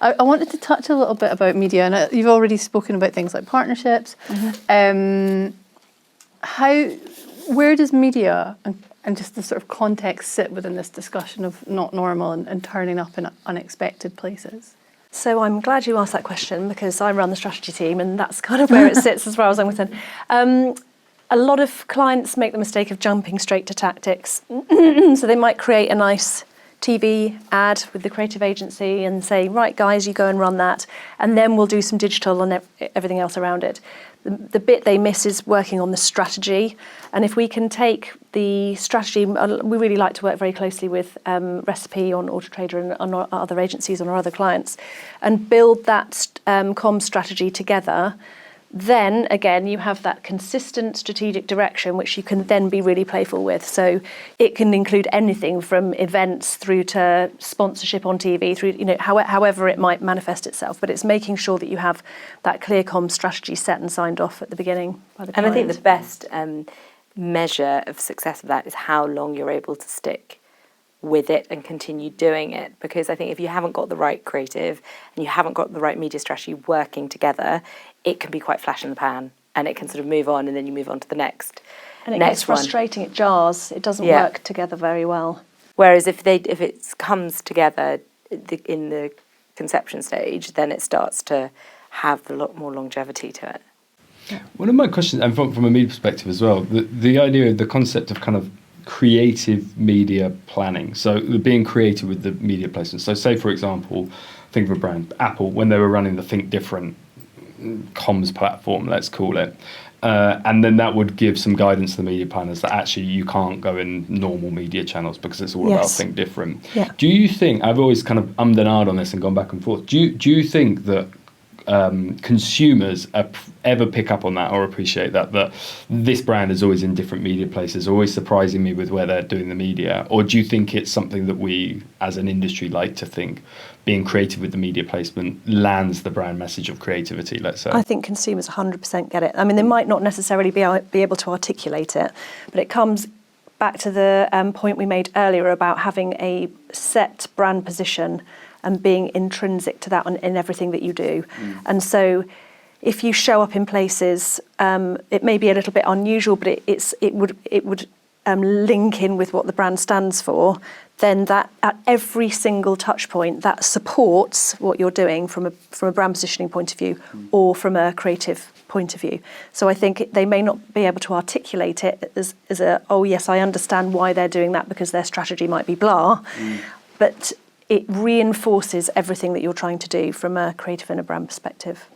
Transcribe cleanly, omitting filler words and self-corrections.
I wanted to touch a little bit about media, and you've already spoken about things like partnerships. Where does media and just the sort of context sit within this discussion of not normal and turning up in unexpected places? So I'm glad you asked that question, because I run the strategy team and that's kind of where it sits as far as I'm concerned. A lot of clients make the mistake of jumping straight to tactics. So they might create a nice TV ad with the creative agency and say, right, guys, you go and run that, and then we'll do some digital and everything else around it. The bit they miss is working on the strategy. And if we can take the strategy, we really like to work very closely with Recipe on Auto Trader and on our other agencies, on our other clients, and build that comms strategy together. Then again, you have that consistent strategic direction, which you can then be really playful with. So it can include anything from events through to sponsorship on TV, through, you know, however it might manifest itself. But it's making sure that you have that clear comms strategy set and signed off at the beginning by the client. And I think the best measure of success of that is how long you're able to stick with it and continue doing it. Because I think if you haven't got the right creative and you haven't got the right media strategy working together, it can be quite flash in the pan, and it can sort of move on, and then you move on to the next. And it gets frustrating. It jars. It doesn't work together very well. Whereas if it comes together in the conception stage, then it starts to have a lot more longevity to it. One of my questions, and from a media perspective as well, the idea of the concept of kind of creative media planning. So being creative with the media placement. So say, for example, think of a brand, Apple, when they were running the Think Different comms platform, let's call it. And then that would give some guidance to the media planners that actually you can't go in normal media channels because it's all about Think Different. Yeah. Do you think, I've always kind of ummed and ahed on this and gone back and forth, do you think that consumers ever pick up on that or appreciate that this brand is always in different media places, always surprising me with where they're doing the media? Or do you think it's something that we as an industry like to think being creative with the media placement lands the brand message of creativity, let's say? I think consumers 100% get it. I mean, they might not necessarily be able to articulate it, but it comes back to the point we made earlier about having a set brand position and being intrinsic to that in everything that you do. And so if you show up in places, it may be a little bit unusual, but it would link in with what the brand stands for, then that at every single touch point, that supports what you're doing from a brand positioning point of view or from a creative point of view. So I think they may not be able to articulate it as oh yes, I understand why they're doing that because their strategy might be blah, but it reinforces everything that you're trying to do from a creative and a brand perspective.